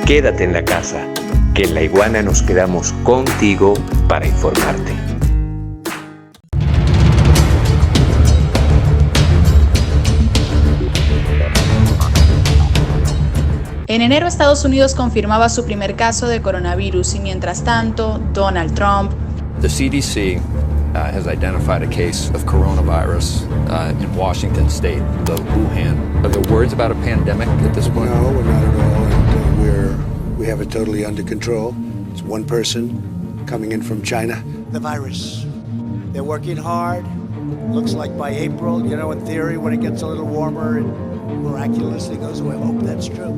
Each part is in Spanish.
Quédate en la casa, que en La Iguana nos quedamos contigo para informarte. En enero, Estados Unidos confirmaba su primer caso de coronavirus y mientras tanto, Donald Trump, The CDC has identified a case of coronavirus in Washington State, the Wuhan. Are there words about a pandemic at this point? No, we're not at all. And we have it totally under control. It's one person coming in from China. The virus. They're working hard. Looks like by April, in theory, when it gets a little warmer, it miraculously goes away. I hope that's true.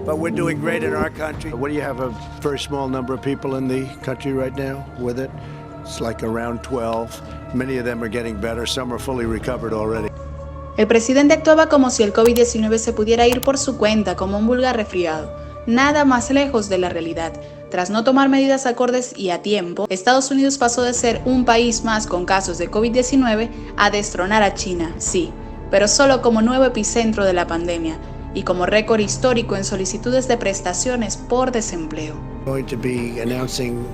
But we're doing great in our country. What do you have, a very small number of people in the country right now with it? It's like around 12. Many of them are getting better. Some are fully recovered already. el presidente actuaba como si el COVID-19 se pudiera ir por su cuenta como un vulgar resfriado. Nada más lejos de la realidad. Tras no tomar medidas acordes y a tiempo, Estados Unidos pasó de ser un país más con casos de COVID-19 a destronar a China, sí, pero solo como nuevo epicentro de la pandemia y como récord histórico en solicitudes de prestaciones por desempleo. Going to be announcing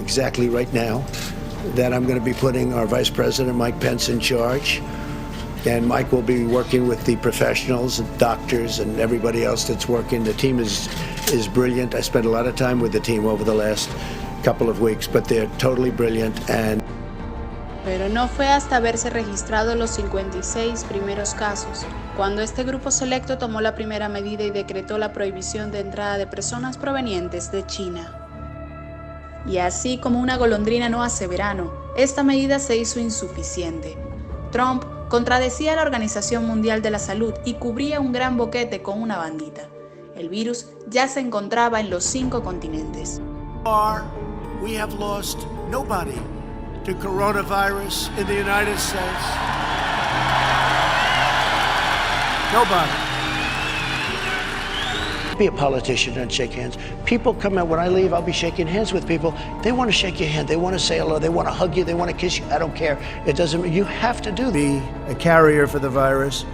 exactly right now that I'm going to be putting our Vice President Mike Pence in charge. And Mike will be working with the professionals and doctors and everybody else that's working. The team is brilliant. I spent a lot of time with the team over the last couple of weeks, but they're totally brilliant. Pero no fue hasta haberse registrado los 56 primeros casos, cuando este grupo selecto tomó la primera medida y decretó la prohibición de entrada de personas provenientes de China. Y así como una golondrina no hace verano, esta medida se hizo insuficiente. Trump contradecía a la Organización Mundial de la Salud y cubría un gran boquete con una bandita. El virus ya se encontraba en los 5 continentes. We have lost nobody to coronavirus in the United States. Nobody. Be a politician and shake hands. People come out, when I leave, I'll be shaking hands with people. They want to shake your hand. They want to say hello. They want to hug you. They want to kiss you. I don't care. It doesn't, you have to do that. Be a carrier for the virus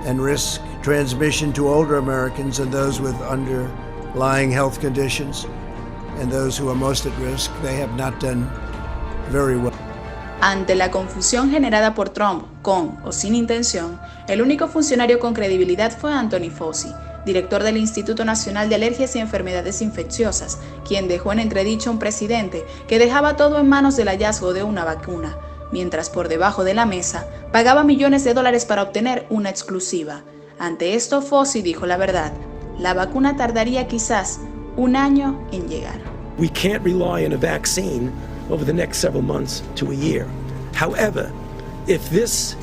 and risk transmission to older Americans and those with underlying health conditions and those who are most at risk. They have not done very well. Ante la confusión generada por Trump, con o sin intención, el único funcionario con credibilidad fue Anthony Fauci, director del Instituto Nacional de Alergias y Enfermedades Infecciosas, quien dejó en entredicho a un presidente que dejaba todo en manos del hallazgo de una vacuna, mientras por debajo de la mesa pagaba millones de dólares para obtener una exclusiva. Ante esto, Fauci dijo la verdad: la vacuna tardaría quizás un año en llegar. We can't rely on a vaccine over the next several months to a year. However, if this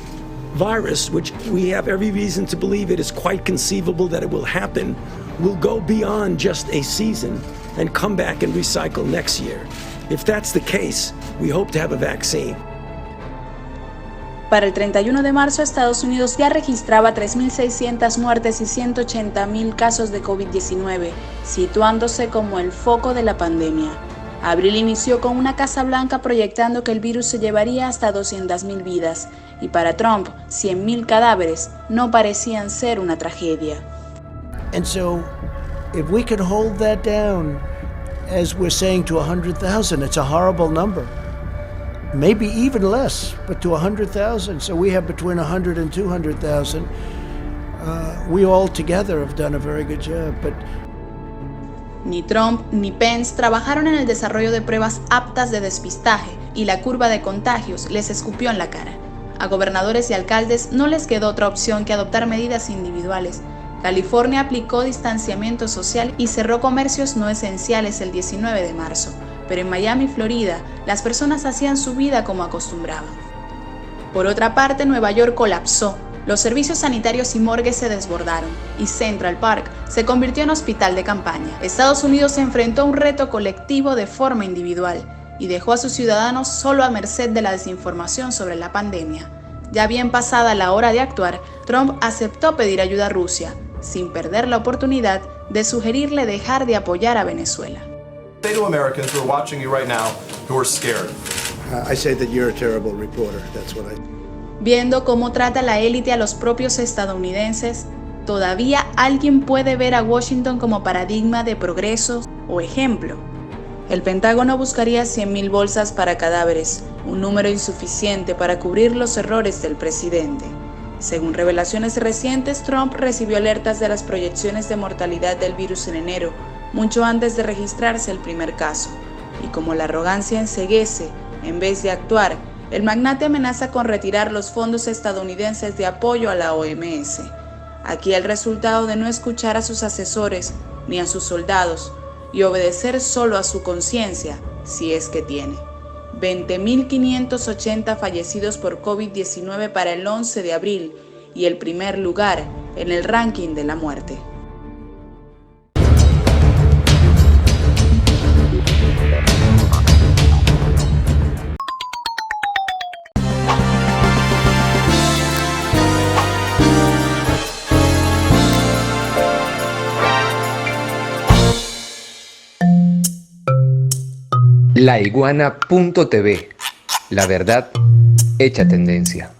virus, which we have every reason to believe it is quite conceivable that it will happen, will go beyond just a season and come back and recycle next year. If that's the case, we hope to have a vaccine. Para el 31 de marzo, Estados Unidos ya registraba 3.600 muertes y 180.000 casos de COVID-19, situándose como el foco de la pandemia. Abril inició con una Casa Blanca proyectando que el virus se llevaría hasta 200.000 vidas, y para Trump, 100.000 cadáveres no parecían ser una tragedia. And so, if we can hold that down, as we're saying, to 100,000, it's a horrible number. Maybe even less, but to 100,000. So we have between 100 and 200,000. We all together have done a very good job, but Ni Trump ni Pence trabajaron en el desarrollo de pruebas aptas de despistaje y la curva de contagios les escupió en la cara. A gobernadores y alcaldes no les quedó otra opción que adoptar medidas individuales. California aplicó distanciamiento social y cerró comercios no esenciales el 19 de marzo, pero en Miami, Florida, las personas hacían su vida como acostumbraban. Por otra parte, Nueva York colapsó. Los servicios sanitarios y morgues se desbordaron, y Central Park se convirtió en hospital de campaña. Estados Unidos se enfrentó a un reto colectivo de forma individual, y dejó a sus ciudadanos solo a merced de la desinformación sobre la pandemia. Ya bien pasada la hora de actuar, Trump aceptó pedir ayuda a Rusia, sin perder la oportunidad de sugerirle dejar de apoyar a Venezuela. Say to Americans who are watching you right now who are scared. I say that you're a terrible reporter. That's what I... Viendo cómo trata la élite a los propios estadounidenses, ¿todavía alguien puede ver a Washington como paradigma de progreso o ejemplo? El Pentágono buscaría 100.000 bolsas para cadáveres, un número insuficiente para cubrir los errores del presidente. Según revelaciones recientes, Trump recibió alertas de las proyecciones de mortalidad del virus en enero, mucho antes de registrarse el primer caso. Y como la arrogancia enceguece, en vez de actuar, el magnate amenaza con retirar los fondos estadounidenses de apoyo a la OMS. Aquí el resultado de no escuchar a sus asesores ni a sus soldados y obedecer solo a su conciencia, si es que tiene. 20.580 fallecidos por COVID-19 para el 11 de abril y el primer lugar en el ranking de la muerte. Laiguana.tv, la verdad hecha tendencia.